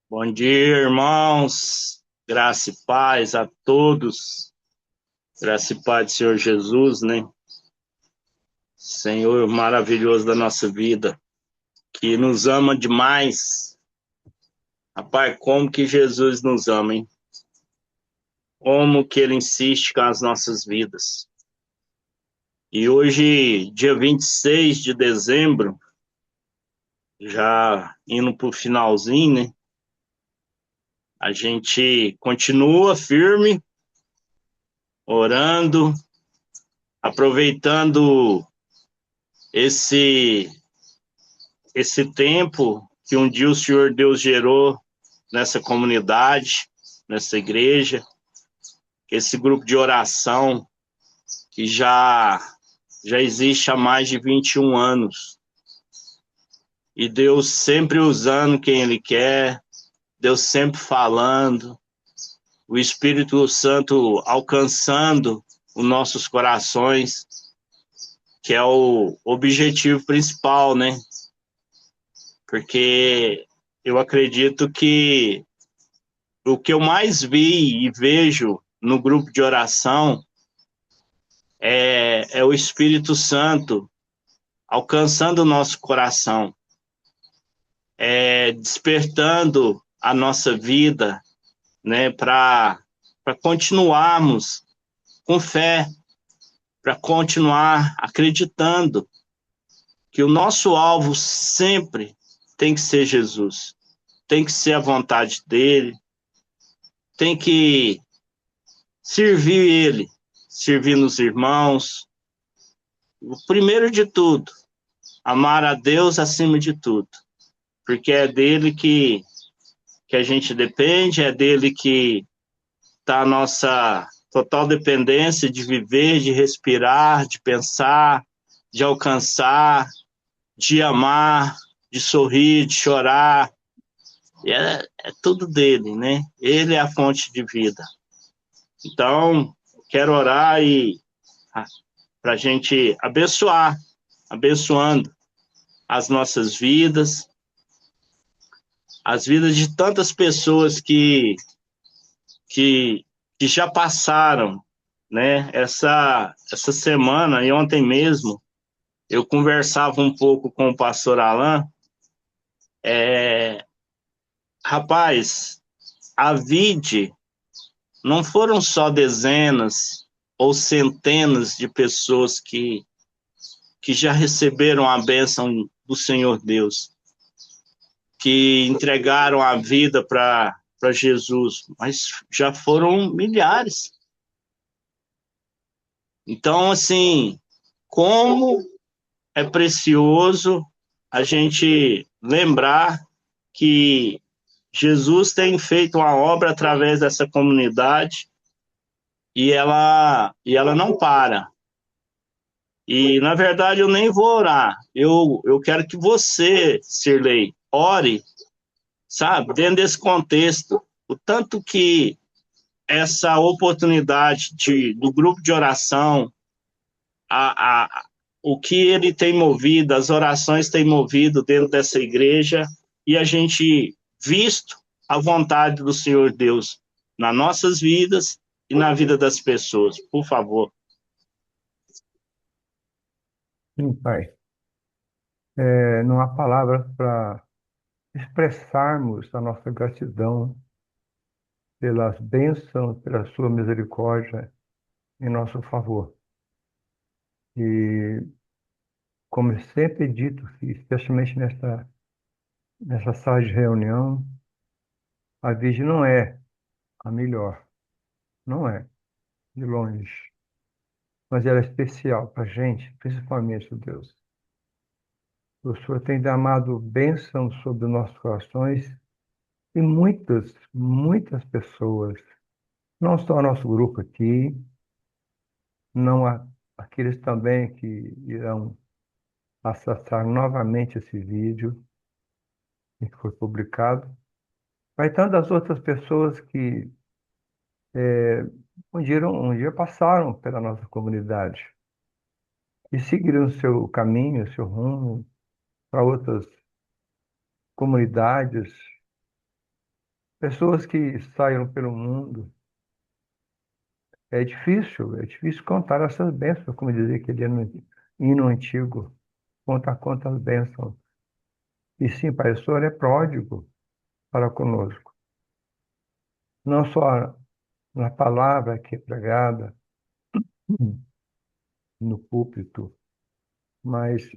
Bom dia, irmãos. Graça e paz a todos. Graça e paz do Senhor Jesus, né? Senhor maravilhoso da nossa vida, que nos ama demais. Rapaz, como que Jesus nos ama, hein? Como que ele insiste com as nossas vidas. E hoje, dia 26 de dezembro, já indo pro finalzinho, né? A gente continua firme, orando, aproveitando esse esse tempo que um dia o Senhor Deus gerou nessa comunidade, nessa igreja, esse grupo de oração que já existe há mais de 21 anos. E Deus sempre usando quem Ele quer, Deus sempre falando, o Espírito Santo alcançando os nossos corações, que é o objetivo principal, né? Porque eu acredito que o que eu mais vi e vejo no grupo de oração é o Espírito Santo alcançando o nosso coração, despertando a nossa vida, né, para continuarmos com fé, para continuar acreditando que o nosso alvo sempre tem que ser Jesus, tem que ser a vontade dele, tem que servir ele, servir nos irmãos. O primeiro de tudo, amar a Deus acima de tudo, porque é dele que a gente depende, é dele que está a nossa total dependência de viver, de respirar, de pensar, de alcançar, de amar, de sorrir, de chorar. É tudo dele, né? Ele é a fonte de vida. Então, quero orar e para a gente abençoar, abençoando as nossas vidas, as vidas de tantas pessoas que, que já passaram, né? Essa semana e ontem mesmo, eu conversava um pouco com o pastor Alain. Rapaz, a vide não foram só dezenas ou centenas de pessoas que já receberam a bênção do Senhor Deus, que entregaram a vida para Jesus, mas já foram milhares. Então, assim, como é precioso a gente lembrar que Jesus tem feito uma obra através dessa comunidade e ela não para. E, na verdade, eu nem vou orar. Eu quero que você, Sirlei, ore, sabe, dentro desse contexto. O tanto que essa oportunidade do grupo de oração, o que ele tem movido, as orações têm movido dentro dessa igreja, e a gente visto a vontade do Senhor Deus nas nossas vidas e na vida das pessoas. Por favor. Sim, Pai. Não há palavras para expressarmos a nossa gratidão pelas bênçãos, pela sua misericórdia em nosso favor. E, como eu sempre dito, especialmente nessa sala de reunião, a Virgem não é a melhor, não é, de longe, mas ela é especial para a gente, principalmente, ó Deus. O Senhor tem derramado bênçãos sobre nossos corações e muitas, muitas pessoas, não só nosso grupo aqui, não há aqueles também que irão acessar novamente esse vídeo que foi publicado. Mas tantas outras pessoas que um dia passaram pela nossa comunidade e seguiram o seu caminho, o seu rumo para outras comunidades, Pessoas que saíram pelo mundo, é difícil contar essas bênçãos, como dizia aquele hino antigo, conta quantas bênçãos. E sim, Pai, o Senhor é pródigo para conosco. Não só na palavra que é pregada no púlpito, mas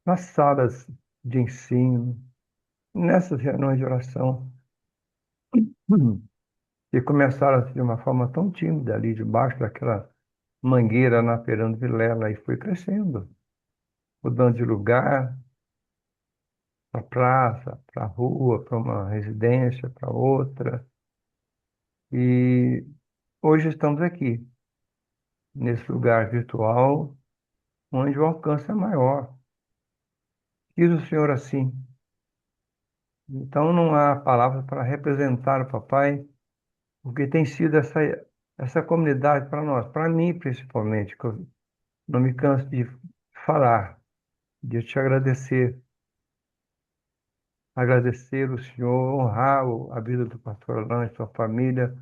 nas salas de ensino, nessas reuniões de oração, que começaram assim, de uma forma tão tímida ali debaixo daquela mangueira na Fernando Vilela e foi crescendo, mudando de lugar, para praça, para rua, para uma residência, para outra. E hoje estamos aqui, nesse lugar virtual, onde o alcance é maior. Diz o Senhor assim. Então não há palavras para representar o papai, o que tem sido essa comunidade para nós, para mim principalmente, que eu não me canso de falar, de te agradecer, agradecer o Senhor, honrar a vida do pastor Alain e sua família,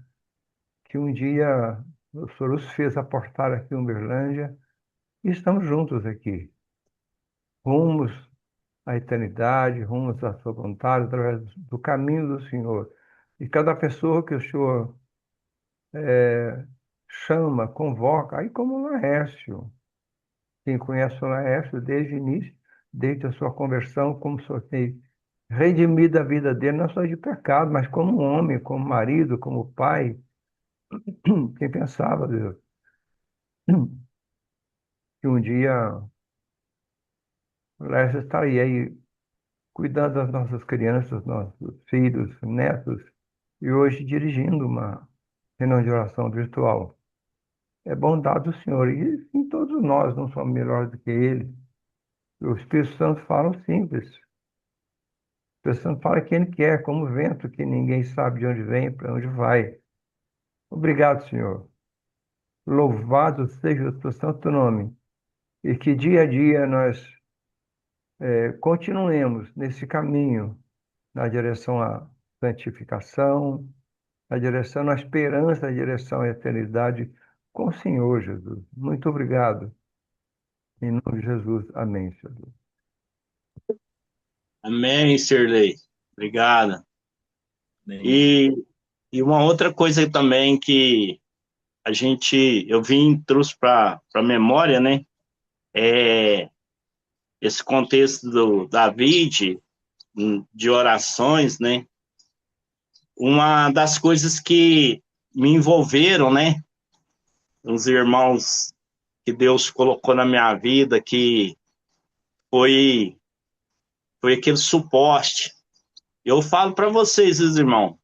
que um dia o Senhor os fez aportar aqui em Uberlândia e estamos juntos aqui, rumos à eternidade, rumos à sua vontade, através do caminho do Senhor. E cada pessoa que o Senhor chama, convoca, aí como o Laércio, quem conhece o Laércio desde o início, desde a sua conversão, como o Senhor tem redimido a vida dele, não só de pecado, mas como homem, como marido, como pai. Quem pensava, Deus, que um dia o Laércio estaria aí cuidando das nossas crianças, nossos filhos, netos, e hoje dirigindo uma reunião de oração virtual. É bondade do Senhor, e em todos nós não somos melhores do que ele. O Espírito Santo fala simples. O Espírito Santo fala quem ele quer, como o vento, que ninguém sabe de onde vem, para onde vai. Obrigado, Senhor. Louvado seja o teu santo nome. E que dia a dia nós continuemos nesse caminho, na direção à santificação, na direção à esperança, na direção à eternidade com o Senhor Jesus. Muito obrigado. Em nome de Jesus. Amém, Senhor. Amém, Sirlei. Obrigado. Amém. E, e uma outra coisa também que eu trouxe para a memória, né? É esse contexto do David, de orações, né? Uma das coisas que me envolveram, né? Uns irmãos que Deus colocou na minha vida, que foi, foi aquele suporte. Eu falo para vocês, irmãos,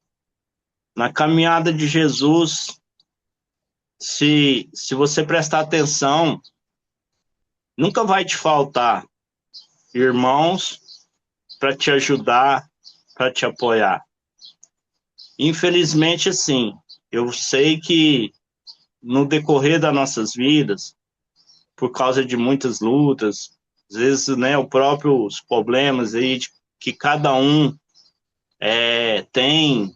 na caminhada de Jesus, se você prestar atenção, nunca vai te faltar irmãos para te ajudar, para te apoiar. Infelizmente, assim, eu sei que no decorrer das nossas vidas, por causa de muitas lutas, às vezes, né, os próprios problemas aí que cada um tem,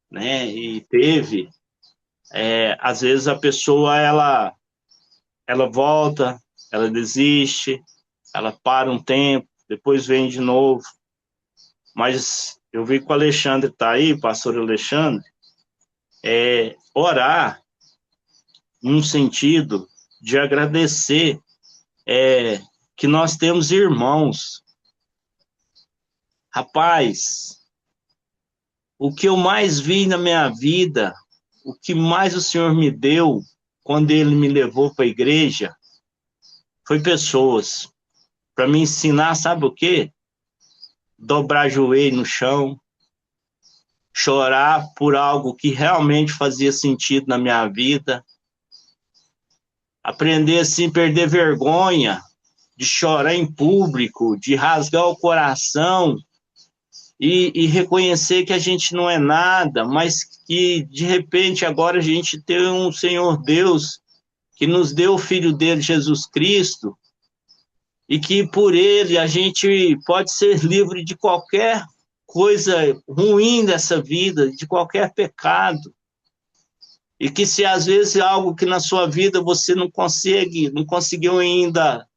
né, e teve, às vezes a pessoa, ela volta, ela desiste, ela para um tempo, depois vem de novo. Mas eu vi que o Alexandre está aí, pastor Alexandre, orar num sentido de agradecer que nós temos irmãos. Rapaz, o que eu mais vi na minha vida, o que mais o Senhor me deu quando Ele me levou para a igreja, foi pessoas para me ensinar, sabe o quê? Dobrar joelho no chão, chorar por algo que realmente fazia sentido na minha vida, aprender assim, perder vergonha, de chorar em público, de rasgar o coração e reconhecer que a gente não é nada, mas que de repente agora a gente tem um Senhor Deus que nos deu o Filho dele, Jesus Cristo, e que por ele a gente pode ser livre de qualquer coisa ruim dessa vida, de qualquer pecado. E que se às vezes é algo que na sua vida você não conseguiu ainda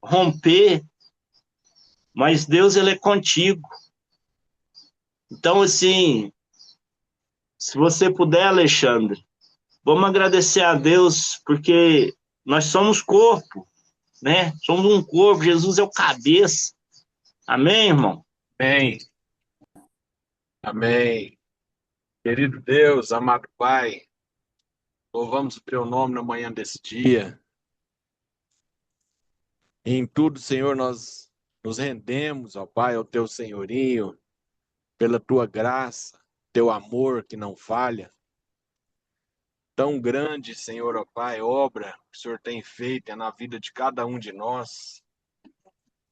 romper, mas Deus, ele é contigo. Então, assim, se você puder, Alexandre, vamos agradecer a Deus, porque nós somos corpo, né? Somos um corpo, Jesus é o cabeça. Amém, irmão? Amém. Amém. Querido Deus, amado Pai, louvamos o teu nome na manhã desse dia. E em tudo, Senhor, nós nos rendemos, ó Pai, ao teu senhorio, pela tua graça, teu amor que não falha. Tão grande, Senhor, ó Pai, obra que o Senhor tem feito na vida de cada um de nós,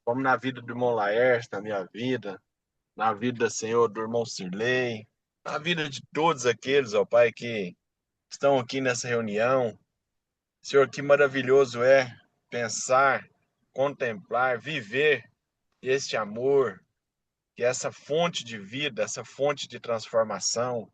como na vida do irmão Laércio, na minha vida, na vida, Senhor, do irmão Cirlei, na vida de todos aqueles, ó Pai, que estão aqui nessa reunião. Senhor, que maravilhoso é pensar, contemplar, viver este amor, que é essa fonte de vida, essa fonte de transformação,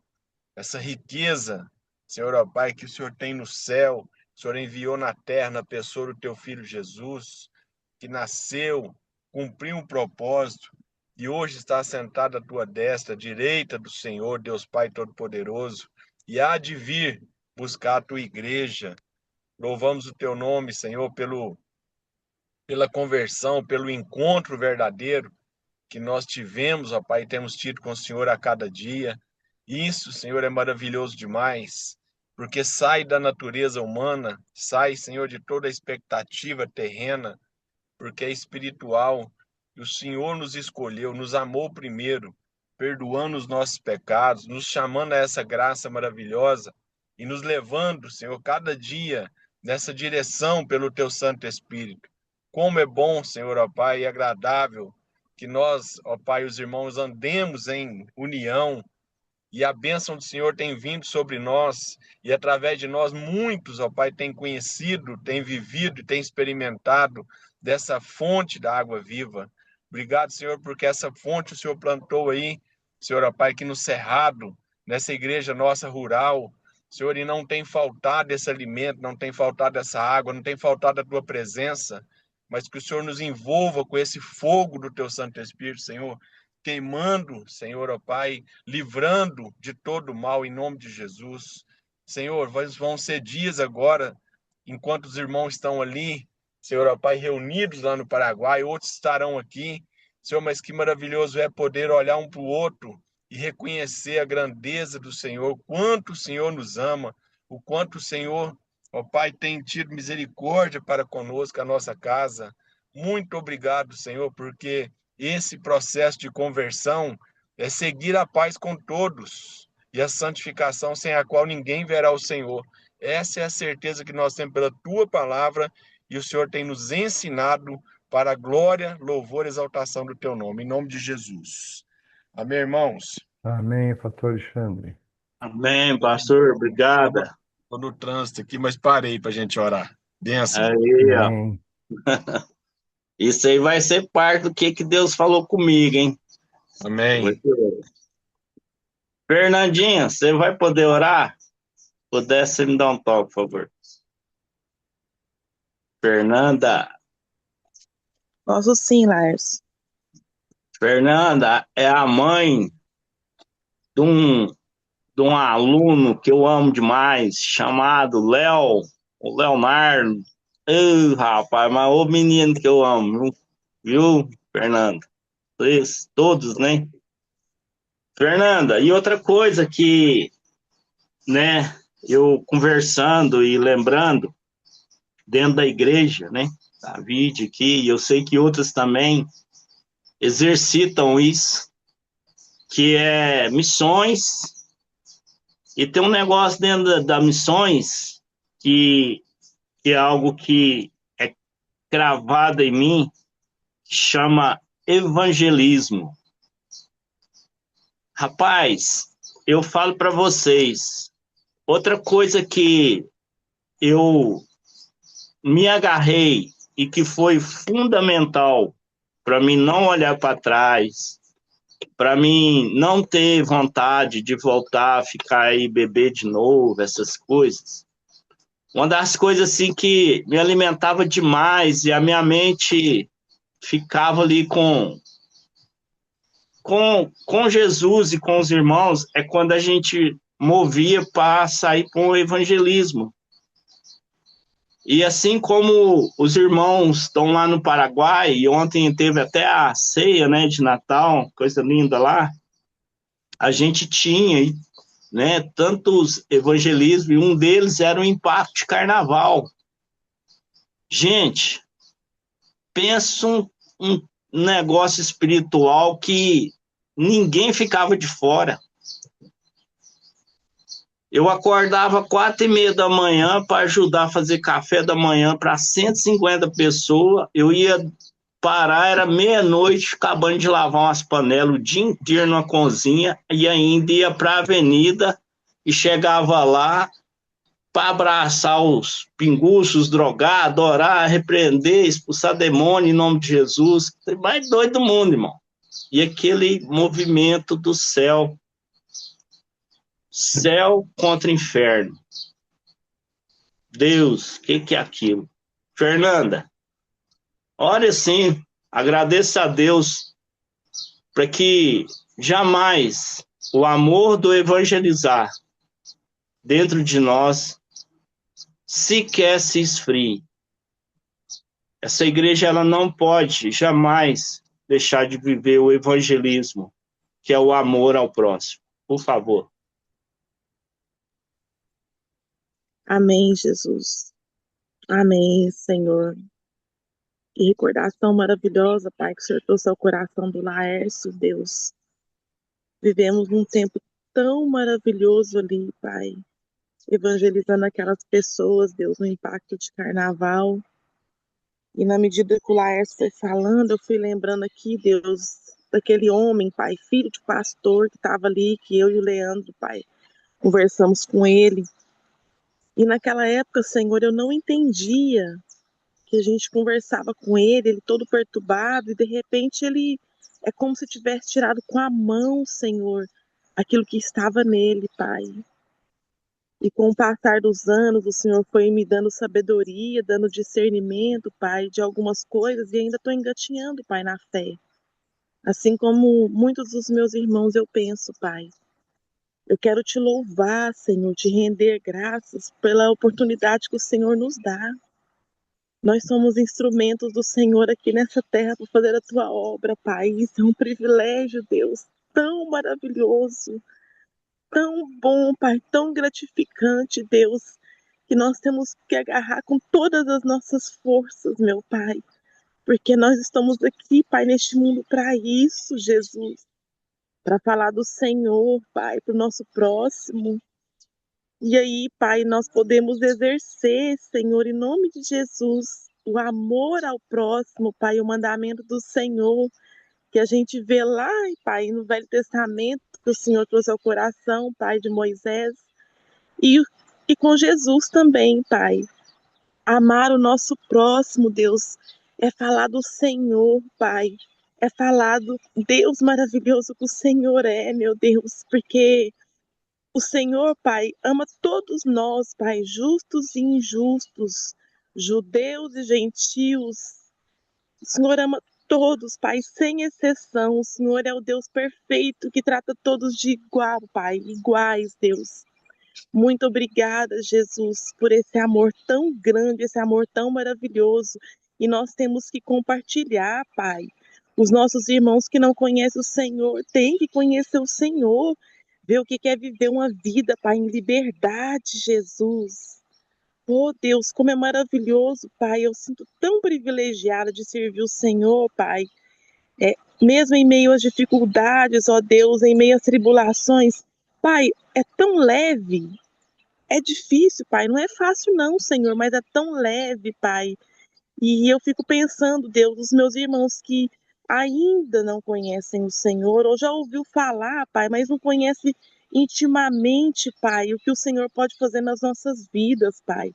essa riqueza, Senhor, ó Pai, que o Senhor tem no céu, o Senhor enviou na terra na pessoa do teu filho Jesus, que nasceu, cumpriu um propósito e hoje está sentado à tua destra, à direita do Senhor, Deus Pai Todo-Poderoso, e há de vir buscar a tua igreja. Louvamos o teu nome, Senhor, pela conversão, pelo encontro verdadeiro que nós tivemos, ó Pai, e temos tido com o Senhor a cada dia. Isso, Senhor, é maravilhoso demais, porque sai da natureza humana, sai, Senhor, de toda a expectativa terrena, porque é espiritual. E o Senhor nos escolheu, nos amou primeiro, perdoando os nossos pecados, nos chamando a essa graça maravilhosa e nos levando, Senhor, cada dia nessa direção pelo teu Santo Espírito. Como é bom, Senhor, ó Pai, e agradável que nós, ó Pai, os irmãos, andemos em união e a bênção do Senhor tem vindo sobre nós e através de nós muitos, ó Pai, têm conhecido, têm vivido e têm experimentado dessa fonte da água viva. Obrigado, Senhor, porque essa fonte o Senhor plantou aí, Senhor, ó Pai, aqui no Cerrado, nessa igreja nossa rural, Senhor, e não tem faltado esse alimento, não tem faltado essa água, não tem faltado a tua presença, mas que o Senhor nos envolva com esse fogo do teu Santo Espírito, Senhor, queimando, Senhor, ó Pai, livrando de todo mal em nome de Jesus. Senhor, vão ser dias agora, enquanto os irmãos estão ali, Senhor, ó Pai, reunidos lá no Paraguai, outros estarão aqui. Senhor, mas que maravilhoso é poder olhar um para o outro e reconhecer a grandeza do Senhor, o quanto o Senhor nos ama, o quanto o Senhor, ó Pai, tem tido misericórdia para conosco, a nossa casa. Muito obrigado, Senhor, porque esse processo de conversão é seguir a paz com todos e a santificação sem a qual ninguém verá o Senhor. Essa é a certeza que nós temos pela tua palavra e o Senhor tem nos ensinado para a glória, louvor e exaltação do teu nome. Em nome de Jesus. Amém, irmãos? Amém, pastor Alexandre. Amém, pastor. Obrigado. Estou no trânsito aqui, mas parei para a gente orar. Benção. Aí, ó. Amém. Isso aí vai ser parte do que Deus falou comigo, hein? Amém. Fernandinha, você vai poder orar? Se pudesse, me dar um toque, por favor. Fernanda. Posso sim, Lars. Fernanda é a mãe de um aluno que eu amo demais, chamado Léo, o Leonardo. Rapaz, mas o menino que eu amo, viu, Fernanda? Vocês, todos, né? Fernanda, e outra coisa que, né, eu conversando e lembrando, dentro da igreja, né, David aqui, e eu sei que outros também exercitam isso, que é missões, e tem um negócio dentro da missões que é algo que é cravado em mim, que chama evangelismo. Rapaz, eu falo para vocês, outra coisa que eu me agarrei e que foi fundamental para mim não olhar para trás, para mim não ter vontade de voltar a ficar aí beber de novo, essas coisas. Uma das coisas assim que me alimentava demais e a minha mente ficava ali com Jesus e com os irmãos é quando a gente movia para sair com o evangelismo. E assim como os irmãos estão lá no Paraguai, e ontem teve até a ceia, né, de Natal, coisa linda lá, a gente tinha, né, tantos evangelismos, e um deles era o impacto de carnaval. Gente, pensa um negócio espiritual que ninguém ficava de fora. Eu acordava 4h30 da manhã para ajudar a fazer café da manhã para 150 pessoas. Eu ia parar, era meia-noite, acabando de lavar umas panelas o dia inteiro na cozinha e ainda ia para a avenida e chegava lá para abraçar os pinguços, drogados, orar, repreender, expulsar demônio em nome de Jesus. Mais doido do mundo, irmão. E aquele movimento do céu contra inferno. Deus, o que é aquilo? Fernanda, ore assim, agradeça a Deus para que jamais o amor do evangelizar dentro de nós sequer se esfrie. Essa igreja ela não pode jamais deixar de viver o evangelismo, que é o amor ao próximo. Por favor. Amém, Jesus. Amém, Senhor. Que recordação maravilhosa, Pai, que o Senhor trouxe ao coração do Laércio, Deus. Vivemos num tempo tão maravilhoso ali, Pai, evangelizando aquelas pessoas, Deus, no impacto de carnaval. E na medida que o Laércio foi falando, eu fui lembrando aqui, Deus, daquele homem, Pai, filho de pastor que estava ali, que eu e o Leandro, Pai, conversamos com ele. E naquela época, Senhor, eu não entendia que a gente conversava com ele todo perturbado, e de repente ele é como se tivesse tirado com a mão, Senhor, aquilo que estava nele, Pai. E com o passar dos anos, o Senhor foi me dando sabedoria, dando discernimento, Pai, de algumas coisas, e ainda estou engatinhando, Pai, na fé. Assim como muitos dos meus irmãos eu penso, Pai. Eu quero te louvar, Senhor, te render graças pela oportunidade que o Senhor nos dá. Nós somos instrumentos do Senhor aqui nessa terra para fazer a tua obra, Pai. Isso é um privilégio, Deus, tão maravilhoso, tão bom, Pai, tão gratificante, Deus, que nós temos que agarrar com todas as nossas forças, meu Pai, porque nós estamos aqui, Pai, neste mundo para isso, Jesus, para falar do Senhor, Pai, para o nosso próximo. E aí, Pai, nós podemos exercer, Senhor, em nome de Jesus, o amor ao próximo, Pai, o mandamento do Senhor, que a gente vê lá, Pai, no Velho Testamento, que o Senhor trouxe ao coração, Pai, de Moisés, e, e com Jesus também, Pai. Amar o nosso próximo, Deus, é falar do Senhor, Pai. É falar do Deus maravilhoso que o Senhor é, meu Deus, porque o Senhor, Pai, ama todos nós, Pai, justos e injustos, judeus e gentios. O Senhor ama todos, Pai, sem exceção. O Senhor é o Deus perfeito que trata todos de igual, Pai, iguais, Deus. Muito obrigada, Jesus, por esse amor tão grande, esse amor tão maravilhoso. E nós temos que compartilhar, Pai. Os nossos irmãos que não conhecem o Senhor têm que conhecer o Senhor, ver o que é viver uma vida, Pai, em liberdade, Jesus. Oh, Deus, como é maravilhoso, Pai. Eu sinto tão privilegiada de servir o Senhor, Pai. Mesmo em meio às dificuldades, ó Deus, em meio às tribulações, Pai, é tão leve. É difícil, Pai. Não é fácil, não, Senhor, mas é tão leve, Pai. E eu fico pensando, Deus, os meus irmãos que ainda não conhecem o Senhor, ou já ouviu falar, Pai, mas não conhece intimamente, Pai, o que o Senhor pode fazer nas nossas vidas, Pai.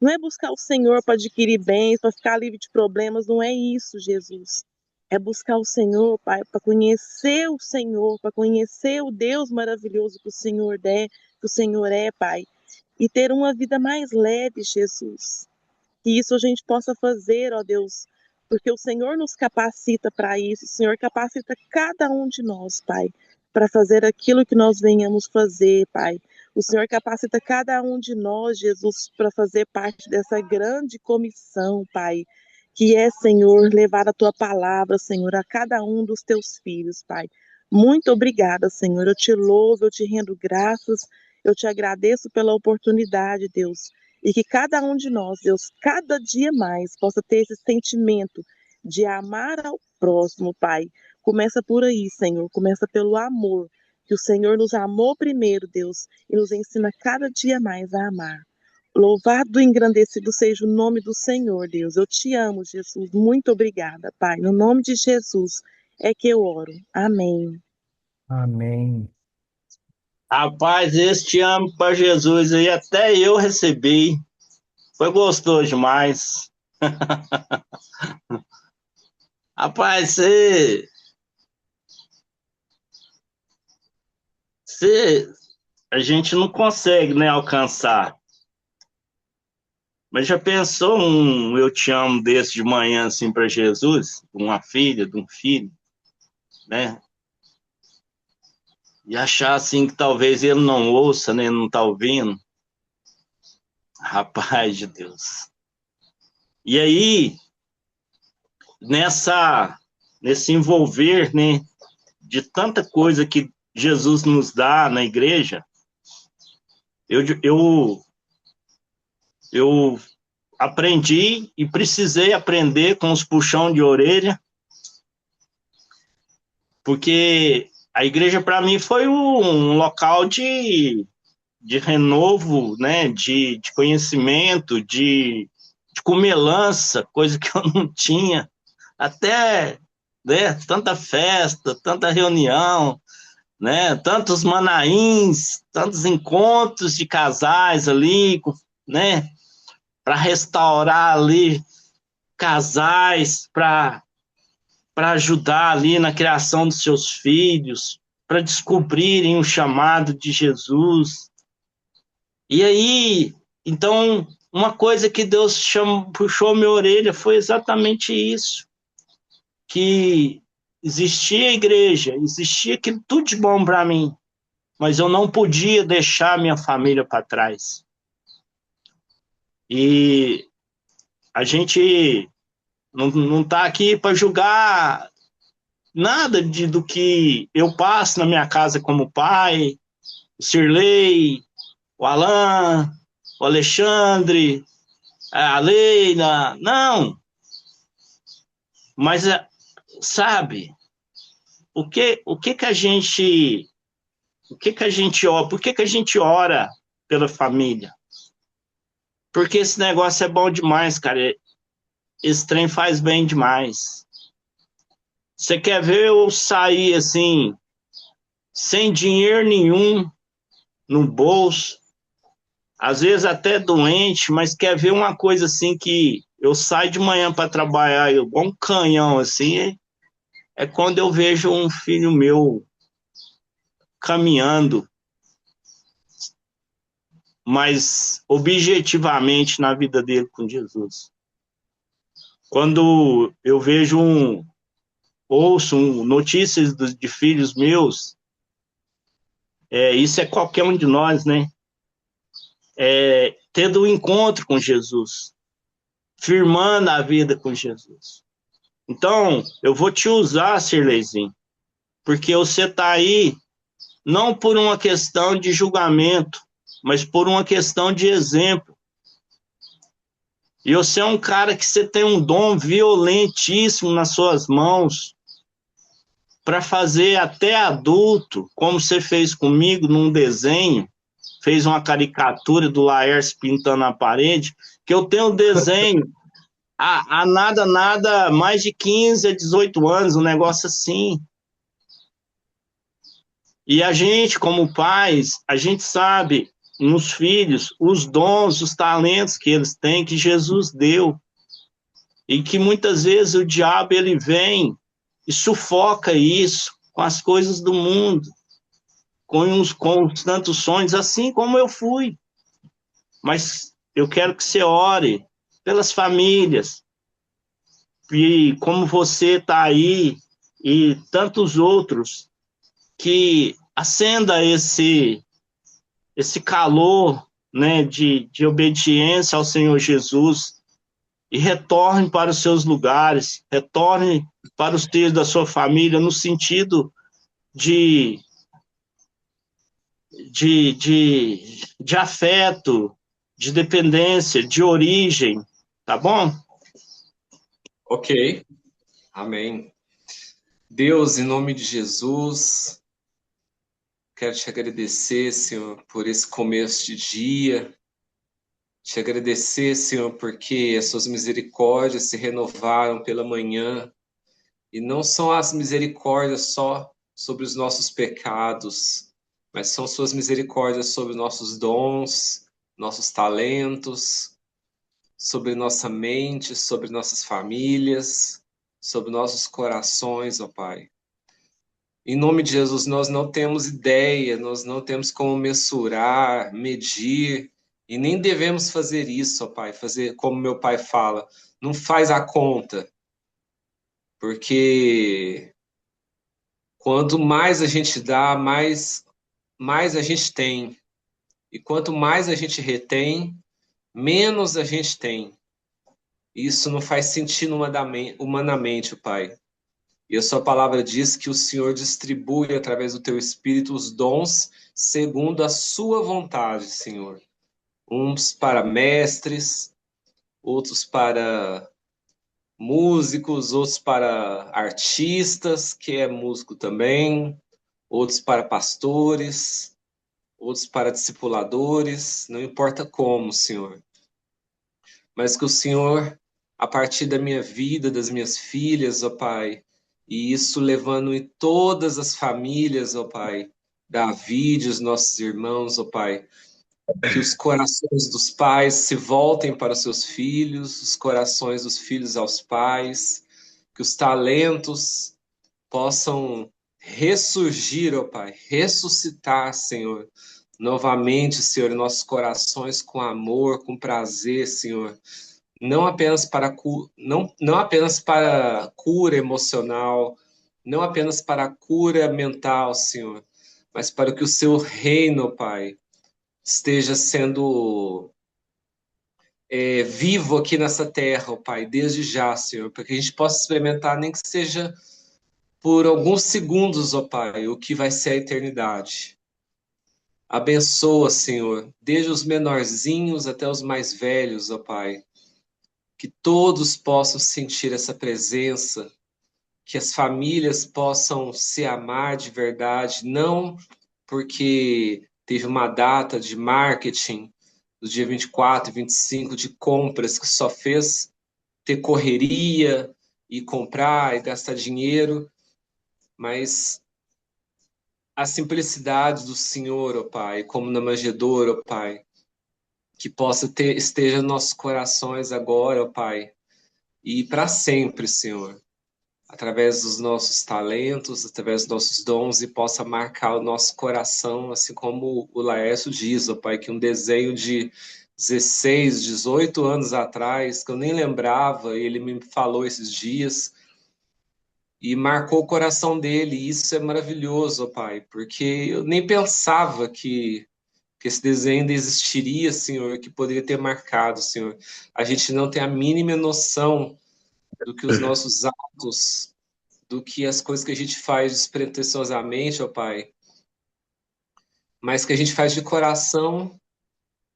Não é buscar o Senhor para adquirir bens, para ficar livre de problemas, não é isso, Jesus. É buscar o Senhor, Pai, para conhecer o Senhor, para conhecer o Deus maravilhoso que o Senhor é, Pai, e ter uma vida mais leve, Jesus. Que isso a gente possa fazer, ó Deus, porque o Senhor nos capacita para isso, o Senhor capacita cada um de nós, Pai, para fazer aquilo que nós venhamos fazer, Pai. O Senhor capacita cada um de nós, Jesus, para fazer parte dessa grande comissão, Pai, que é, Senhor, levar a tua palavra, Senhor, a cada um dos teus filhos, Pai. Muito obrigada, Senhor. Eu te louvo, eu te rendo graças, eu te agradeço pela oportunidade, Deus. E que cada um de nós, Deus, cada dia mais possa ter esse sentimento de amar ao próximo, Pai. Começa por aí, Senhor. Começa pelo amor. Que o Senhor nos amou primeiro, Deus, e nos ensina cada dia mais a amar. Louvado e engrandecido seja o nome do Senhor, Deus. Eu te amo, Jesus. Muito obrigada, Pai. No nome de Jesus é que eu oro. Amém. Amém. Rapaz, este amo para Jesus aí, até eu recebi. Foi gostoso demais. Rapaz, a gente não consegue, né, alcançar. Mas já pensou um eu te amo desse de manhã assim para Jesus, de uma filha, de um filho, né? E achar assim que talvez ele não ouça, né, não tá ouvindo. Rapaz de Deus. E aí, nesse envolver, né, de tanta coisa que Jesus nos dá na igreja, eu aprendi e precisei aprender com os puxão de orelha, porque a igreja para mim foi um local de renovo, né, de conhecimento, de comelança, coisa que eu não tinha, até, né, tanta festa, tanta reunião, né, tantos manaíns, tantos encontros de casais ali, né, para restaurar ali casais, para ajudar ali na criação dos seus filhos, para descobrirem o chamado de Jesus. E aí, então, uma coisa que Deus puxou minha orelha foi exatamente isso, que existia a igreja, existia aquilo tudo de bom para mim, mas eu não podia deixar minha família para trás. E a gente não está aqui para julgar nada do que eu passo na minha casa como pai, o Sirlei, o Alan, o Alexandre, a Leila, não. Mas, sabe, o que a gente ora? Por que a gente ora pela família? Porque esse negócio é bom demais, cara. Esse trem faz bem demais. Você quer ver eu sair assim, sem dinheiro nenhum no bolso, às vezes até doente, mas quer ver uma coisa assim que eu saio de manhã para trabalhar, igual um canhão assim, é quando eu vejo um filho meu caminhando mais objetivamente na vida dele com Jesus. Quando eu vejo ouço notícias de filhos meus, isso é qualquer um de nós, né? Tendo um encontro com Jesus, firmando a vida com Jesus. Então, eu vou te usar, Sirleizinho, porque você está aí não por uma questão de julgamento, mas por uma questão de exemplo. E você é um cara que você tem um dom violentíssimo nas suas mãos para fazer até adulto, como você fez comigo num desenho, fez uma caricatura do Laércio pintando na parede, que eu tenho um desenho há nada, mais de 15 a 18 anos, um negócio assim. E a gente, como pais, a gente sabe nos filhos os dons, os talentos que eles têm, que Jesus deu. E que muitas vezes o diabo ele vem e sufoca isso com as coisas do mundo, com os tantos sonhos, assim como eu fui. Mas eu quero que você ore pelas famílias, e como você está aí, e tantos outros, que acenda esse calor, né, de obediência ao Senhor Jesus, e retorne para os seus lugares, retorne para os seus da sua família, no sentido de, de afeto, de dependência, de origem, tá bom? Ok, amém. Deus, em nome de Jesus, quero te agradecer, Senhor, por esse começo de dia. Te agradecer, Senhor, porque as suas misericórdias se renovaram pela manhã. E não são as misericórdias só sobre os nossos pecados, mas são suas misericórdias sobre nossos dons, nossos talentos, sobre nossa mente, sobre nossas famílias, sobre nossos corações, ó Pai. Em nome de Jesus, nós não temos ideia, nós não temos como mensurar, medir, e nem devemos fazer isso, ó Pai, fazer como meu pai fala, não faz a conta, porque quanto mais a gente dá, mais a gente tem. E quanto mais a gente retém, menos a gente tem. Isso não faz sentido humanamente, Pai. E a sua palavra diz que o Senhor distribui através do teu Espírito os dons segundo a sua vontade, Senhor. Uns para mestres, outros para músicos, outros para artistas, que é músico também, outros para pastores, outros para discipuladores, não importa como, Senhor. Mas que o Senhor, a partir da minha vida, das minhas filhas, ó Pai, e isso levando em todas as famílias, ó Pai, David, os nossos irmãos, ó Pai, que os corações dos pais se voltem para os seus filhos, os corações dos filhos aos pais, que os talentos possam ressurgir, ó Pai, ressuscitar, Senhor, novamente, Senhor, em nossos corações com amor, com prazer, Senhor, não apenas para cura emocional, não apenas para cura mental, Senhor, mas para que o seu reino, Pai, esteja sendo vivo aqui nessa terra, ó Pai, desde já, Senhor, para que a gente possa experimentar, nem que seja por alguns segundos, ó Pai, o que vai ser a eternidade. Abençoa, Senhor, desde os menorzinhos até os mais velhos, ó Pai, que todos possam sentir essa presença, que as famílias possam se amar de verdade, não porque teve uma data de marketing do dia 24 e 25 de compras que só fez ter correria e comprar e gastar dinheiro, mas a simplicidade do Senhor, ó Pai, como na manjedoura, ó Pai, que esteja nos nossos corações agora, ó Pai, e para sempre, Senhor, através dos nossos talentos, através dos nossos dons, e possa marcar o nosso coração, assim como o Laércio diz, ó Pai, que um desenho de 16, 18 anos atrás, que eu nem lembrava, ele me falou esses dias, e marcou o coração dele, e isso é maravilhoso, ó Pai, porque eu nem pensava que esse desenho ainda existiria, Senhor, que poderia ter marcado, Senhor. A gente não tem a mínima noção do que os nossos atos, do que as coisas que a gente faz despretensiosamente, ó Pai, mas que a gente faz de coração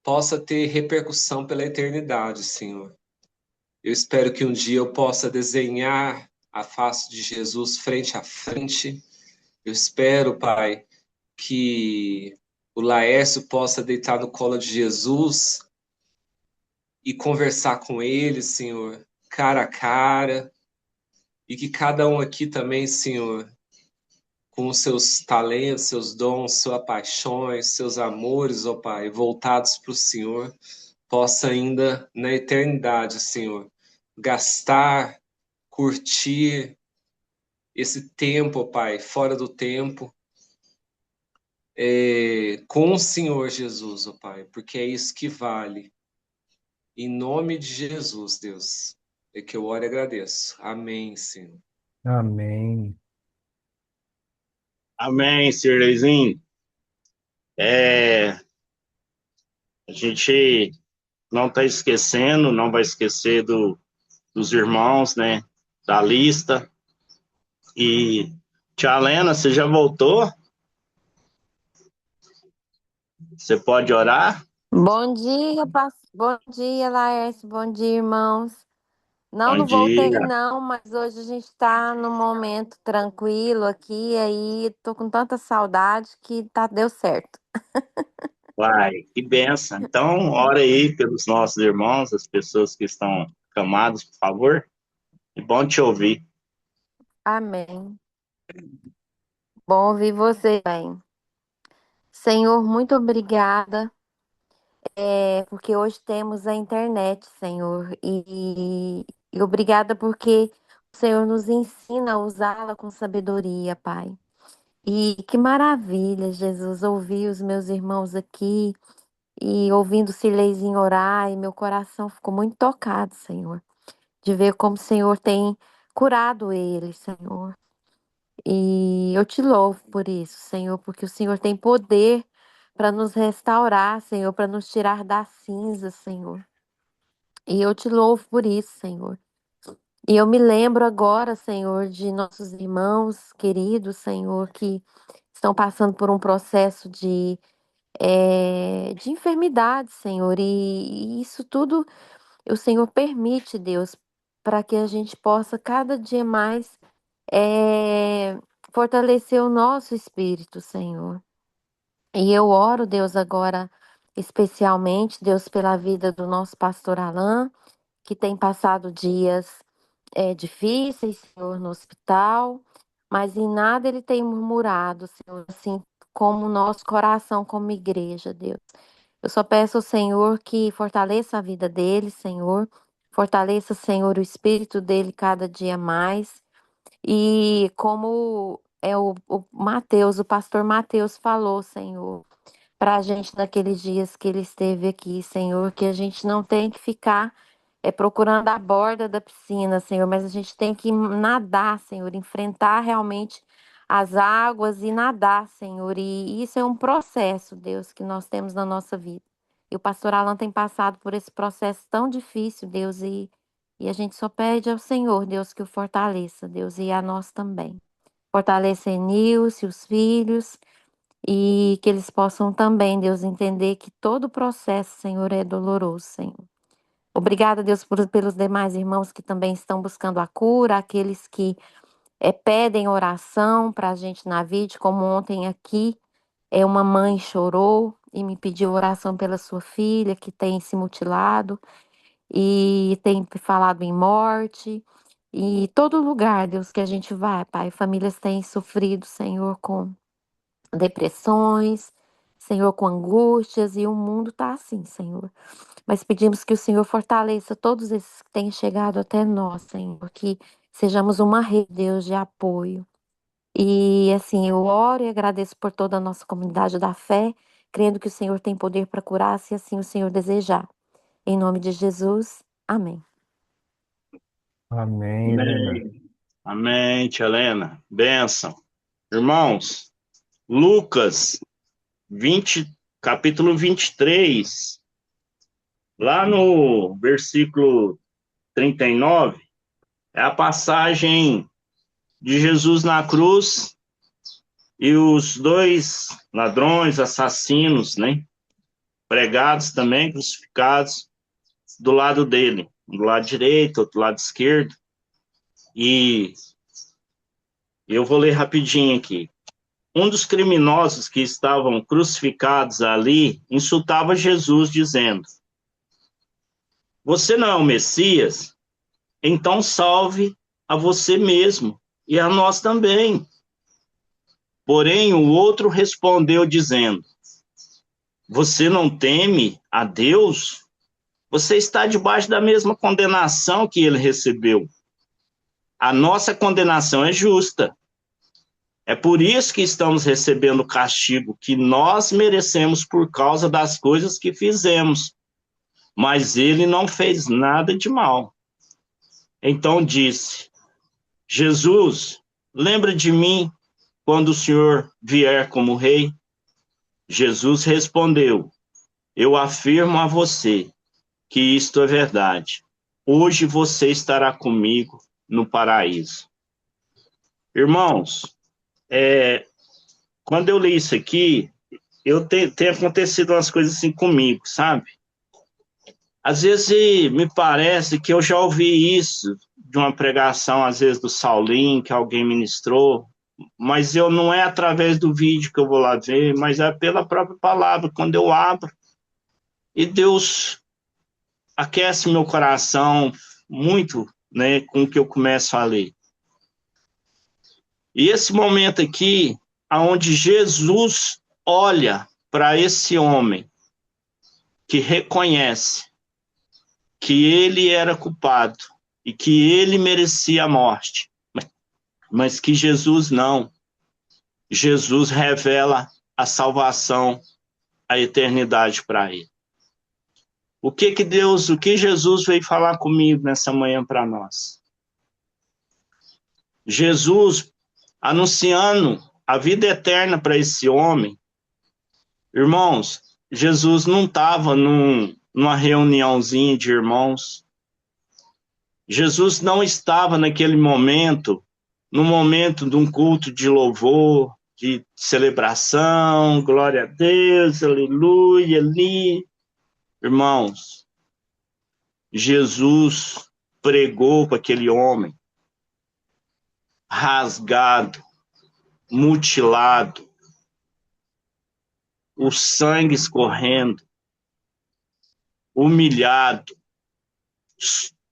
possa ter repercussão pela eternidade, Senhor. Eu espero que um dia eu possa desenhar a face de Jesus frente a frente. Eu espero, Pai, que o Laércio possa deitar no colo de Jesus e conversar com ele, Senhor, cara a cara, e que cada um aqui também, Senhor, com os seus talentos, seus dons, suas paixões, seus amores, ó Pai, voltados para o Senhor, possa ainda na eternidade, Senhor, gastar, curtir esse tempo, ó Pai, fora do tempo, com o Senhor Jesus, ó Pai, porque é isso que vale. Em nome de Jesus, Deus, é que eu oro e agradeço. Amém, Senhor. Amém. Amém, Sirleizinho. A gente não está esquecendo, não vai esquecer dos irmãos, né? Da lista. E, tia Lena, você já voltou? Você pode orar? Bom dia, bom dia, Laércio. Bom dia, irmãos. Não, Bom não voltei dia. não, mas hoje a gente está num momento tranquilo aqui, aí tô com tanta saudade que deu certo. Uai, que benção. Então, ora aí pelos nossos irmãos, as pessoas que estão acamadas, por favor. É bom te ouvir. Amém. Bom ouvir você bem. Senhor, muito obrigada, porque hoje temos a internet, Senhor, e obrigada porque o Senhor nos ensina a usá-la com sabedoria, Pai. E que maravilha, Jesus, ouvir os meus irmãos aqui e ouvindo o Sileizinho orar, e meu coração ficou muito tocado, Senhor, de ver como o Senhor tem curado ele, Senhor. E eu te louvo por isso, Senhor, porque o Senhor tem poder para nos restaurar, Senhor, para nos tirar das cinzas, Senhor. E eu te louvo por isso, Senhor. E eu me lembro agora, Senhor, de nossos irmãos queridos, Senhor, que estão passando por um processo de enfermidade, Senhor. E isso tudo o Senhor permite, Deus, para que a gente possa cada dia mais eh, fortalecer o nosso espírito, Senhor. E eu oro, Deus, agora, especialmente, Deus, pela vida do nosso pastor Alain, que tem passado dias difíceis, Senhor, no hospital, mas em nada ele tem murmurado, Senhor, assim como o nosso coração como igreja, Deus. Eu só peço ao Senhor que fortaleça a vida dele, Senhor. Fortaleça, Senhor, o espírito dele cada dia mais. E como o Mateus, o pastor Mateus falou, Senhor, para a gente naqueles dias que ele esteve aqui, Senhor, que a gente não tem que ficar procurando a borda da piscina, Senhor, mas a gente tem que nadar, Senhor, enfrentar realmente as águas e nadar, Senhor. E isso é um processo, Deus, que nós temos na nossa vida. E o pastor Alan tem passado por esse processo tão difícil, Deus, e a gente só pede ao Senhor, Deus, que o fortaleça, Deus, e a nós também. Fortaleça Nilce, os filhos, e que eles possam também, Deus, entender que todo o processo, Senhor, é doloroso, Senhor. Obrigada, Deus, pelos demais irmãos que também estão buscando a cura, aqueles que pedem oração para a gente na vida, como ontem aqui, uma mãe chorou e me pediu oração pela sua filha que tem se mutilado e tem falado em morte. E todo lugar, Deus, que a gente vai, Pai, famílias têm sofrido, Senhor, com depressões, Senhor, com angústias, e o mundo está assim, Senhor. Mas pedimos que o Senhor fortaleça todos esses que têm chegado até nós, Senhor, que sejamos uma rede, Deus, de apoio. E assim, eu oro e agradeço por toda a nossa comunidade da fé, crendo que o Senhor tem poder para curar, se assim o Senhor desejar. Em nome de Jesus, amém. Amém, Helena. Amém. Amém, tia Helena. Benção. Irmãos, Lucas 20, capítulo 23, lá no versículo 39, é a passagem de Jesus na cruz e os dois ladrões, assassinos, né? Pregados também, crucificados do lado dele, do lado direito, outro lado esquerdo. E eu vou ler rapidinho aqui. Um dos criminosos que estavam crucificados ali insultava Jesus, dizendo: Você não é o Messias? Então salve a você mesmo e a nós também. Porém, o outro respondeu, dizendo: Você não teme a Deus? Você está debaixo da mesma condenação que ele recebeu. A nossa condenação é justa, É por isso que estamos recebendo o castigo que nós merecemos por causa das coisas que fizemos. Mas ele não fez nada de mal. Então disse: Jesus, lembra de mim quando o Senhor vier como rei? Jesus respondeu: eu afirmo a você que isto é verdade. Hoje você estará comigo no paraíso. Irmãos, quando eu li isso aqui, tem acontecido umas coisas assim comigo, sabe? Às vezes me parece que eu já ouvi isso de uma pregação, às vezes do Saulinho, que alguém ministrou, mas eu não é através do vídeo que eu vou lá ver, mas é pela própria palavra, quando eu abro. E Deus aquece meu coração muito, né, com o que eu começo a ler. E esse momento aqui, aonde Jesus olha para esse homem que reconhece que ele era culpado e que ele merecia a morte, mas que Jesus não. Jesus revela a salvação, a eternidade para ele. O que Jesus veio falar comigo nessa manhã para nós? Jesus anunciando a vida eterna para esse homem. Irmãos, Jesus não estava numa reuniãozinha de irmãos. Jesus não estava naquele momento, no momento de um culto de louvor, de celebração, glória a Deus, aleluia, ali. Irmãos, Jesus pregou para aquele homem, rasgado, mutilado, o sangue escorrendo, humilhado,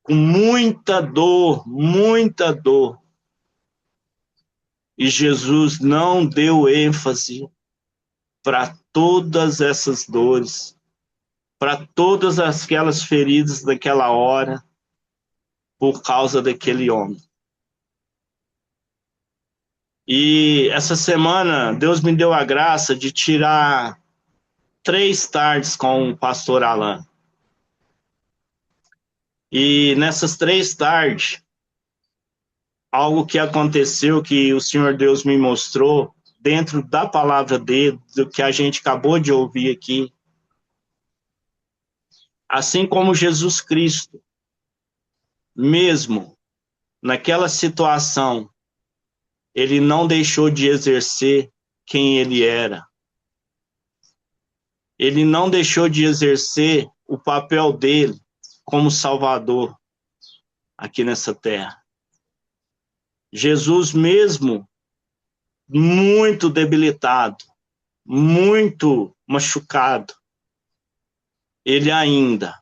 com muita dor, muita dor. E Jesus não deu ênfase para todas essas dores, para todas aquelas feridas daquela hora, por causa daquele homem. E essa semana, Deus me deu a graça de tirar 3 tardes com o pastor Alan. E nessas 3 tardes, algo que aconteceu, que o Senhor Deus me mostrou, dentro da palavra dele, do que a gente acabou de ouvir aqui. Assim como Jesus Cristo, mesmo naquela situação, ele não deixou de exercer quem ele era. Ele não deixou de exercer o papel dele como Salvador aqui nessa terra. Jesus mesmo muito debilitado, muito machucado, ele ainda,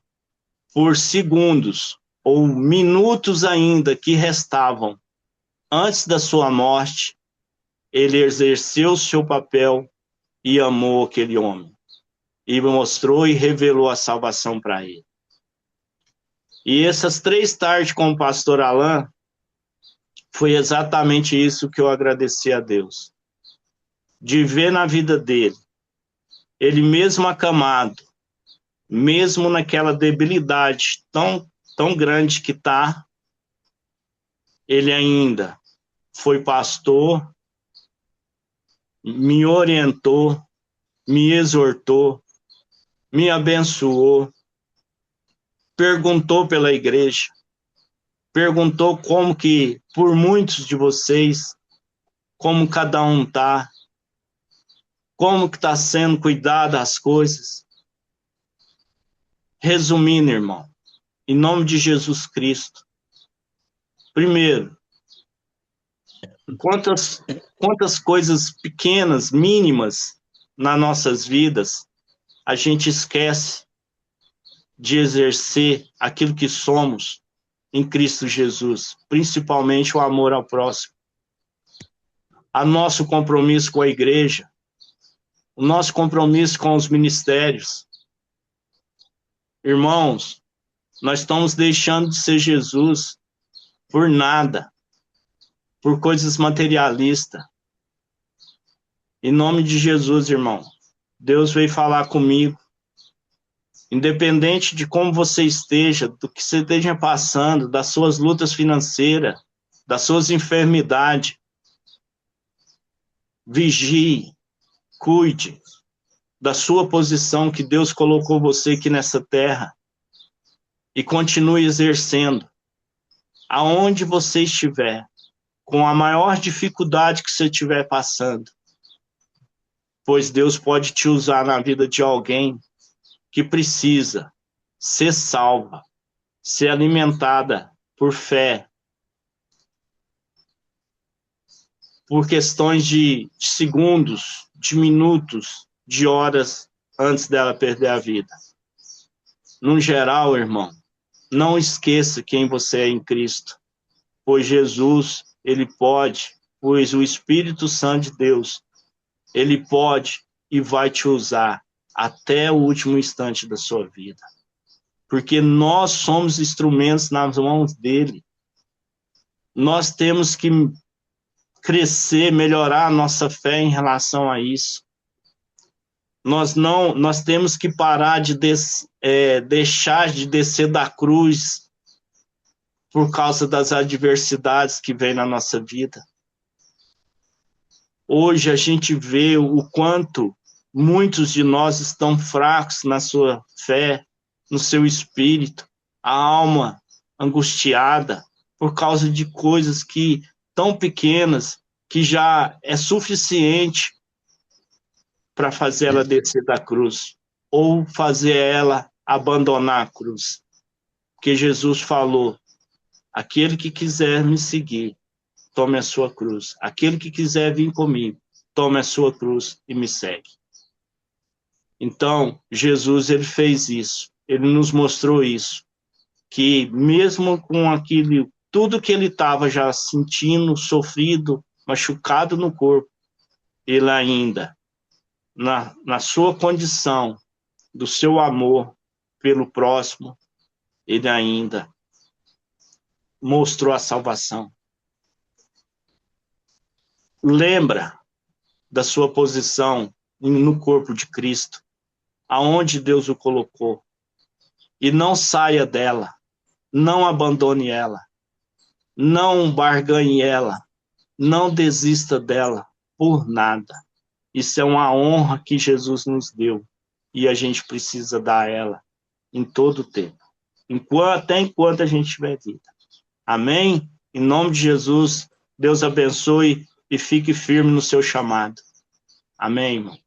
por segundos ou minutos ainda que restavam antes da sua morte, ele exerceu o seu papel e amou aquele homem. E mostrou e revelou a salvação para ele. E essas 3 tardes com o pastor Alan, foi exatamente isso que eu agradeci a Deus. De ver na vida dele, ele mesmo acamado, mesmo naquela debilidade tão grande que está, ele ainda foi pastor, me orientou, me exortou, me abençoou, perguntou pela igreja, perguntou como que, por muitos de vocês, como cada um está, como que está sendo cuidado as coisas. Resumindo, irmão, em nome de Jesus Cristo, primeiro, quantas coisas pequenas, mínimas, nas nossas vidas, a gente esquece de exercer aquilo que somos em Cristo Jesus, principalmente o amor ao próximo. A nosso compromisso com a igreja, o nosso compromisso com os ministérios. Irmãos, nós estamos deixando de ser Jesus por nada, por coisas materialistas. Em nome de Jesus, irmão, Deus veio falar comigo. Independente de como você esteja, do que você esteja passando, das suas lutas financeiras, das suas enfermidades, vigie, cuide da sua posição que Deus colocou você aqui nessa terra e continue exercendo aonde você estiver, com a maior dificuldade que você estiver passando, pois Deus pode te usar na vida de alguém que precisa ser salva, ser alimentada por fé, por questões de segundos, de minutos, de horas antes dela perder a vida. No geral, irmão, não esqueça quem você é em Cristo, pois Jesus, ele pode, pois o Espírito Santo de Deus, ele pode e vai te usar até o último instante da sua vida. Porque nós somos instrumentos nas mãos dele. Nós temos que crescer, melhorar a nossa fé em relação a isso. Nós temos que parar de deixar de descer da cruz por causa das adversidades que vêm na nossa vida. Hoje a gente vê o quanto muitos de nós estão fracos na sua fé, no seu espírito, a alma angustiada por causa de coisas que tão pequenas que já é suficiente para fazer ela descer da cruz ou fazer ela abandonar a cruz. Porque Jesus falou: aquele que quiser me seguir, tome a sua cruz. Aquele que quiser vir comigo, tome a sua cruz e me segue. Então, Jesus, ele fez isso. Ele nos mostrou isso. Que mesmo com aquilo, tudo que ele estava já sentindo, sofrido, machucado no corpo, ele ainda, na sua condição, do seu amor pelo próximo, ele ainda mostrou a salvação. Lembra da sua posição no corpo de Cristo, aonde Deus o colocou, e não saia dela, não abandone ela, não barganhe ela, não desista dela por nada. Isso é uma honra que Jesus nos deu, e a gente precisa dar ela em todo o tempo, até enquanto a gente tiver vida. Amém? Em nome de Jesus, Deus abençoe e fique firme no seu chamado. Amém, irmão?